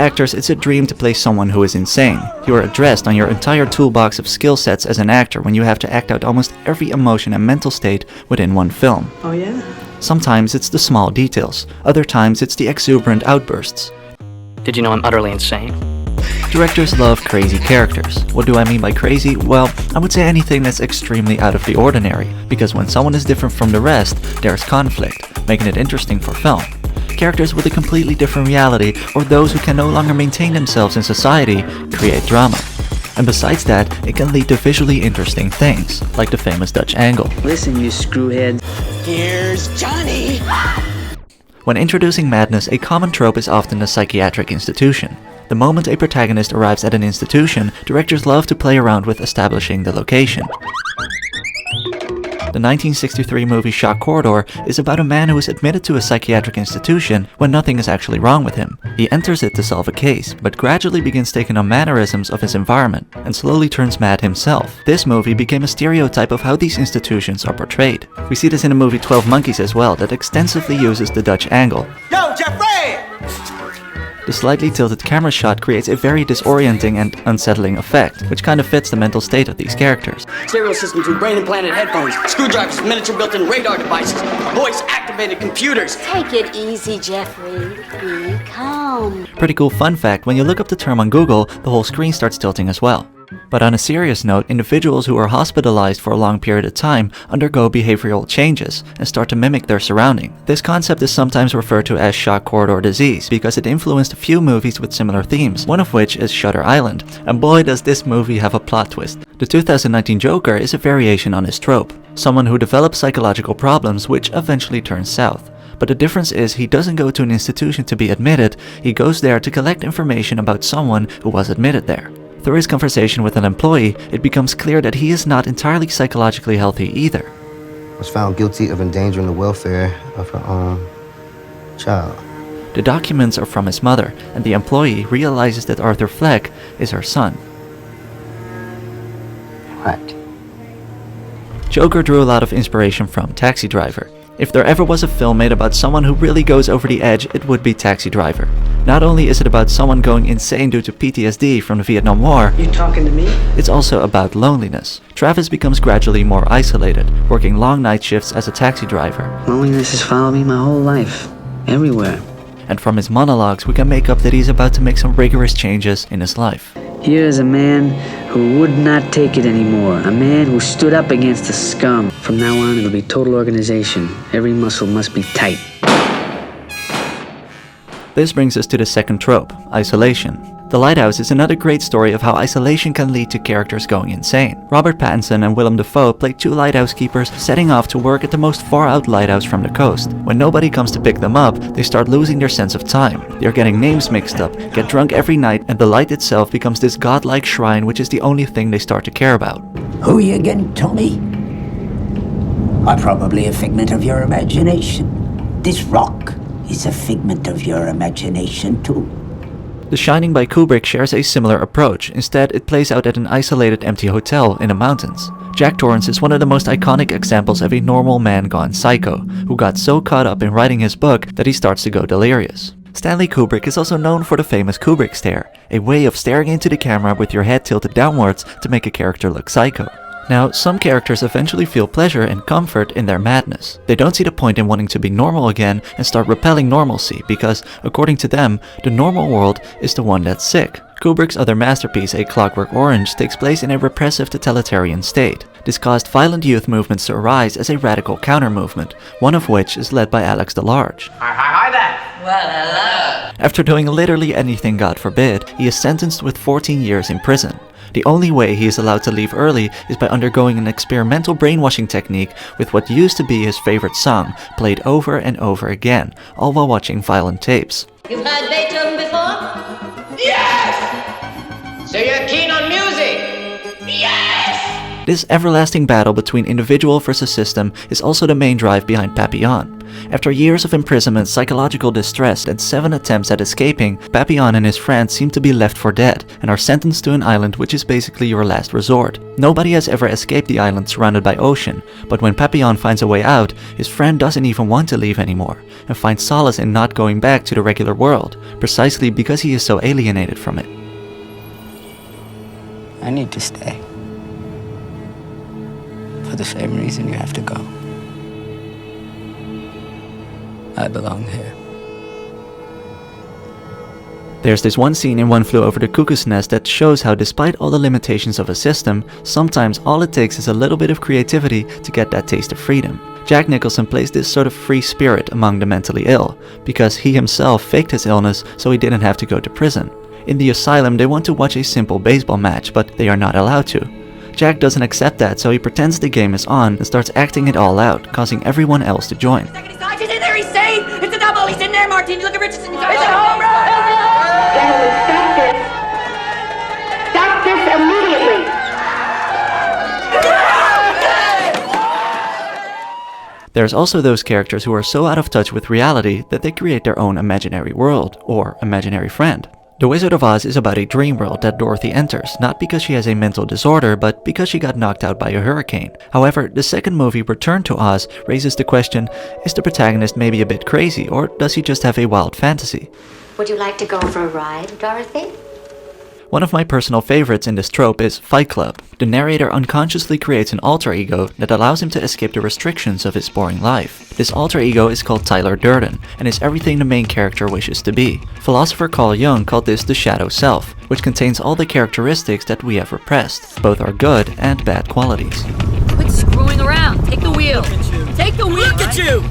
actors, it's a dream to play someone who is insane. You are addressed on your entire toolbox of skill sets as an actor when you have to act out almost every emotion and mental state within one film. Oh yeah? Sometimes it's the small details, other times it's the exuberant outbursts. Did you know I'm utterly insane? Directors love crazy characters. What do I mean by crazy? Well, I would say anything that's extremely out of the ordinary, because when someone is different from the rest, there's conflict, making it interesting for film. Characters with a completely different reality, or those who can no longer maintain themselves in society, create drama. And besides that, it can lead to visually interesting things, like the famous Dutch angle. Listen, you screwhead. Here's Johnny! When introducing madness, a common trope is often a psychiatric institution. The moment a protagonist arrives at an institution, directors love to play around with establishing the location. The 1963 movie Shock Corridor is about a man who is admitted to a psychiatric institution when nothing is actually wrong with him. He enters it to solve a case, but gradually begins taking on mannerisms of his environment, and slowly turns mad himself. This movie became a stereotype of how these institutions are portrayed. We see this in the movie 12 Monkeys as well, that extensively uses the Dutch angle. Yo, Jeffrey! The slightly tilted camera shot creates a very disorienting and unsettling effect, which kind of fits the mental state of these characters. Stereo systems with brain-implanted headphones, screwdrivers, miniature built-in radar devices, voice-activated computers. Take it easy, Jeffrey. Be calm. Pretty cool fun fact, when you look up the term on Google, the whole screen starts tilting as well. But on a serious note, individuals who are hospitalized for a long period of time undergo behavioral changes and start to mimic their surrounding. This concept is sometimes referred to as shock corridor disease because it influenced a few movies with similar themes, one of which is Shutter Island. And boy does this movie have a plot twist. The 2019 Joker is a variation on this trope, someone who develops psychological problems which eventually turns south. But the difference is he doesn't go to an institution to be admitted, he goes there to collect information about someone who was admitted there. Through his conversation with an employee, it becomes clear that he is not entirely psychologically healthy either. Was found guilty of endangering the welfare of her own child. The documents are from his mother, and the employee realizes that Arthur Fleck is her son. What? Joker drew a lot of inspiration from Taxi Driver. If there ever was a film made about someone who really goes over the edge, it would be Taxi Driver. Not only is it about someone going insane due to PTSD from the Vietnam War, You talking to me? it's also about loneliness. Travis becomes gradually more isolated, working long night shifts as a taxi driver. Loneliness has followed me my whole life. Everywhere. And from his monologues, we can make up that he's about to make some rigorous changes in his life. Here is a man who would not take it anymore. A man who stood up against the scum. From now on, it'll be total organization. Every muscle must be tight. This brings us to the second trope, isolation. The Lighthouse is another great story of how isolation can lead to characters going insane. Robert Pattinson and Willem Dafoe play two lighthouse keepers setting off to work at the most far-out lighthouse from the coast. When nobody comes to pick them up, they start losing their sense of time. They're getting names mixed up, get drunk every night, and the light itself becomes this godlike shrine which is the only thing they start to care about. Who are you again, Tommy? I'm probably a figment of your imagination. This rock is a figment of your imagination too. The Shining by Kubrick shares a similar approach. Instead, it plays out at an isolated empty hotel in the mountains. Jack Torrance is one of the most iconic examples of a normal man gone psycho, who got so caught up in writing his book that he starts to go delirious. Stanley Kubrick is also known for the famous Kubrick stare, a way of staring into the camera with your head tilted downwards to make a character look psycho. Now, some characters eventually feel pleasure and comfort in their madness. They don't see the point in wanting to be normal again and start repelling normalcy because, according to them, the normal world is the one that's sick. Kubrick's other masterpiece, A Clockwork Orange, takes place in a repressive totalitarian state. This caused violent youth movements to arise as a radical counter-movement, one of which is led by Alex DeLarge. Hi there! Well, hello. After doing literally anything God forbid, he is sentenced with 14 years in prison. The only way he is allowed to leave early is by undergoing an experimental brainwashing technique with what used to be his favorite song, played over and over again, all while watching violent tapes. You've heard Beethoven before? Yes! So you're keen on music? Yes! This everlasting battle between individual versus system is also the main drive behind Papillon. After years of imprisonment, psychological distress, and 7 attempts at escaping, Papillon and his friends seem to be left for dead and are sentenced to an island which is basically your last resort. Nobody has ever escaped the island surrounded by ocean, but when Papillon finds a way out, his friend doesn't even want to leave anymore and finds solace in not going back to the regular world, precisely because he is so alienated from it. I need to stay. For the same reason you have to go. I belong here. There's this one scene in One Flew Over the Cuckoo's Nest that shows how despite all the limitations of a system, sometimes all it takes is a little bit of creativity to get that taste of freedom. Jack Nicholson plays this sort of free spirit among the mentally ill, because he himself faked his illness so he didn't have to go to prison. In the asylum, they want to watch a simple baseball match, but they are not allowed to. Jack doesn't accept that, so he pretends the game is on and starts acting it all out, causing everyone else to join. He's in there, he's safe! It's a double, he's in there, Martin! Look at Richardson! It's a home run! Gentlemen, stop this! Stop this immediately! There's also those characters who are so out of touch with reality that they create their own imaginary world, or imaginary friend. The Wizard of Oz is about a dream world that Dorothy enters, not because she has a mental disorder, but because she got knocked out by a hurricane. However, the second movie, Return to Oz, raises the question, is the protagonist maybe a bit crazy, or does he just have a wild fantasy? Would you like to go for a ride, Dorothy? One of my personal favorites in this trope is Fight Club. The narrator unconsciously creates an alter ego that allows him to escape the restrictions of his boring life. This alter ego is called Tyler Durden, and is everything the main character wishes to be. Philosopher Carl Jung called this the shadow self, which contains all the characteristics that we have repressed. Both are good and bad qualities. Quit screwing around! Take the wheel! Take the wheel! Look at you!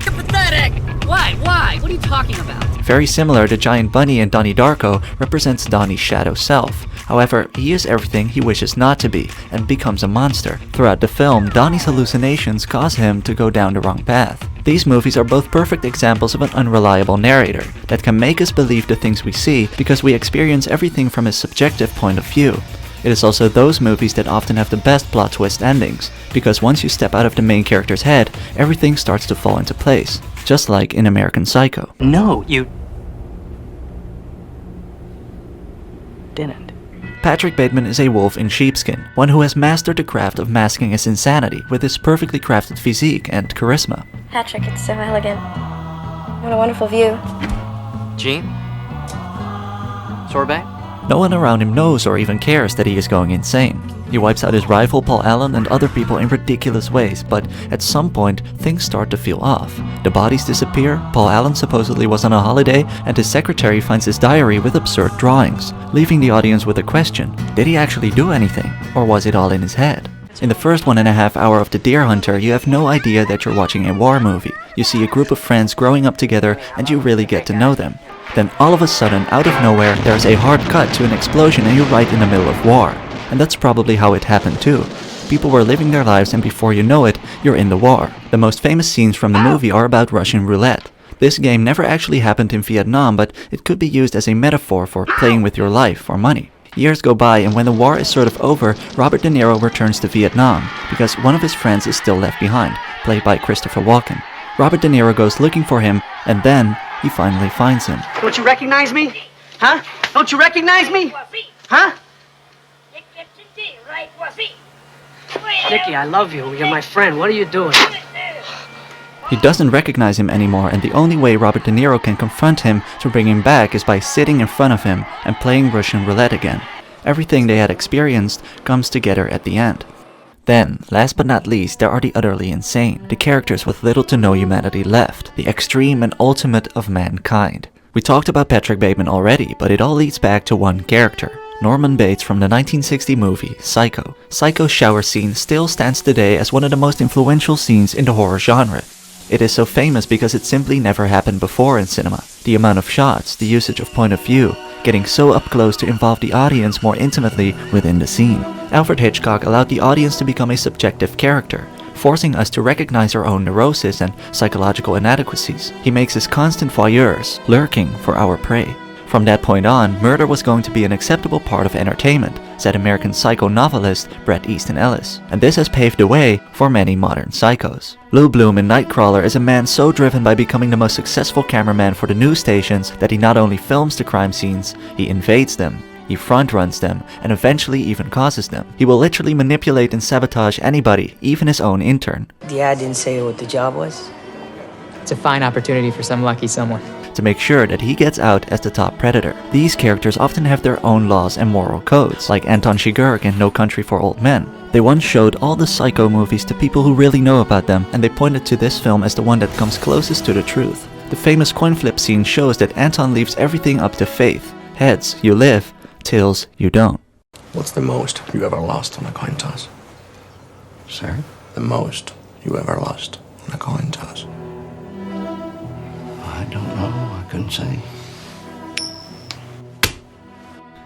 You're pathetic! Why? What are you talking about? Very similar, the giant bunny in Donnie Darko represents Donnie's shadow self. However, he is everything he wishes not to be, and becomes a monster. Throughout the film, Donnie's hallucinations cause him to go down the wrong path. These movies are both perfect examples of an unreliable narrator, that can make us believe the things we see because we experience everything from his subjective point of view. It is also those movies that often have the best plot twist endings, because once you step out of the main character's head, everything starts to fall into place. Just like in American Psycho. No, you didn't. Patrick Bateman is a wolf in sheepskin, one who has mastered the craft of masking his insanity with his perfectly crafted physique and charisma. Patrick, it's so elegant. What a wonderful view. Jean? Sorbet? No one around him knows or even cares that he is going insane. He wipes out his rival Paul Allen and other people in ridiculous ways, but at some point, things start to feel off. The bodies disappear, Paul Allen supposedly was on a holiday, and his secretary finds his diary with absurd drawings, leaving the audience with a question. Did he actually do anything? Or was it all in his head? In the first 1.5 hours of The Deer Hunter, you have no idea that you're watching a war movie. You see a group of friends growing up together and you really get to know them. Then all of a sudden, out of nowhere, there's a hard cut to an explosion and you're right in the middle of war. And that's probably how it happened too. People were living their lives and before you know it, you're in the war. The most famous scenes from the movie are about Russian roulette. This game never actually happened in Vietnam, but it could be used as a metaphor for playing with your life for money. Years go by and when the war is sort of over, Robert De Niro returns to Vietnam because one of his friends is still left behind, played by Christopher Walken. Robert De Niro goes looking for him and then he finally finds him. Don't you recognize me? Huh? Don't you recognize me? Huh? Dickie, I love you. You're my friend. What are you doing? He doesn't recognize him anymore and the only way Robert De Niro can confront him to bring him back is by sitting in front of him and playing Russian roulette again. Everything they had experienced comes together at the end. Then, last but not least, there are the utterly insane, the characters with little to no humanity left, the extreme and ultimate of mankind. We talked about Patrick Bateman already, but it all leads back to one character, Norman Bates from the 1960 movie Psycho. Psycho's shower scene still stands today as one of the most influential scenes in the horror genre. It is so famous because it simply never happened before in cinema. The amount of shots, the usage of point of view, getting so up close to involve the audience more intimately within the scene. Alfred Hitchcock allowed the audience to become a subjective character, forcing us to recognize our own neurosis and psychological inadequacies. He makes us constant voyeurs, lurking for our prey. From that point on, murder was going to be an acceptable part of entertainment, said American Psycho novelist Bret Easton Ellis, and this has paved the way for many modern psychos. Lou Bloom in Nightcrawler is a man so driven by becoming the most successful cameraman for the news stations that he not only films the crime scenes, he invades them. He front-runs them, and eventually even causes them. He will literally manipulate and sabotage anybody, even his own intern. The ad didn't say what the job was? It's a fine opportunity for some lucky someone. To make sure that he gets out as the top predator. These characters often have their own laws and moral codes, like Anton Chigurh in No Country for Old Men. They once showed all the Psycho movies to people who really know about them, and they pointed to this film as the one that comes closest to the truth. The famous coin flip scene shows that Anton leaves everything up to faith. Heads, you live. Tails, you don't. What's the most you ever lost on a coin toss? Sir? The most you ever lost on a coin toss? I don't know. I couldn't say.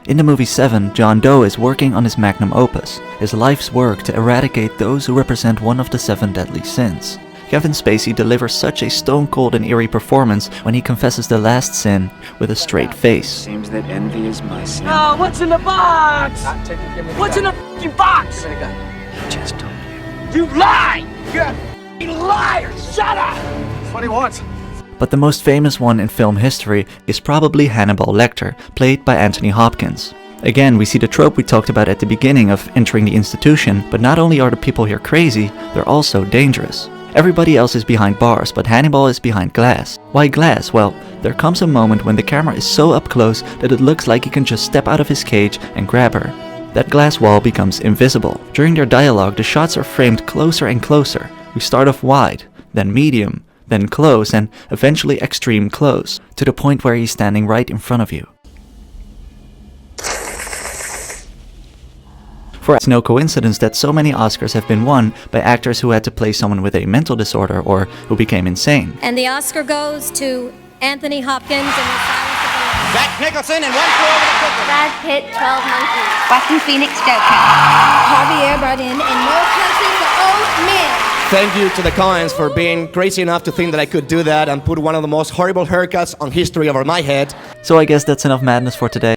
In the movie 7, John Doe is working on his magnum opus, his life's work to eradicate those who represent one of the 7 deadly sins. Kevin Spacey delivers such a stone-cold and eerie performance when he confesses the last sin with a straight face. Seems that envy is my sin. Oh, what's in the box? What's in the f***ing box? He just told You lie! You're a f***ing liar! Shut up! That's what he wants. But the most famous one in film history is probably Hannibal Lecter, played by Anthony Hopkins. Again, we see the trope we talked about at the beginning of entering the institution, but not only are the people here crazy, they're also dangerous. Everybody else is behind bars, but Hannibal is behind glass. Why glass? Well, there comes a moment when the camera is so up close that it looks like he can just step out of his cage and grab her. That glass wall becomes invisible. During their dialogue, the shots are framed closer and closer. We start off wide, then medium, then close, and eventually extreme close, to the point where he's standing right in front of you. For it's no coincidence that so many Oscars have been won by actors who had to play someone with a mental disorder or who became insane. And the Oscar goes to Anthony Hopkins and The Silence of the Lambs. Jack Nicholson and One Flew Over the Cuckoo. Brad Pitt, 12 Monkeys. Joaquin Phoenix, Joker. Javier Bardem in No Country for Old Men. Thank you to the Coens for being crazy enough to think that I could do that and put one of the most horrible haircuts on history over my head. So I guess that's enough madness for today.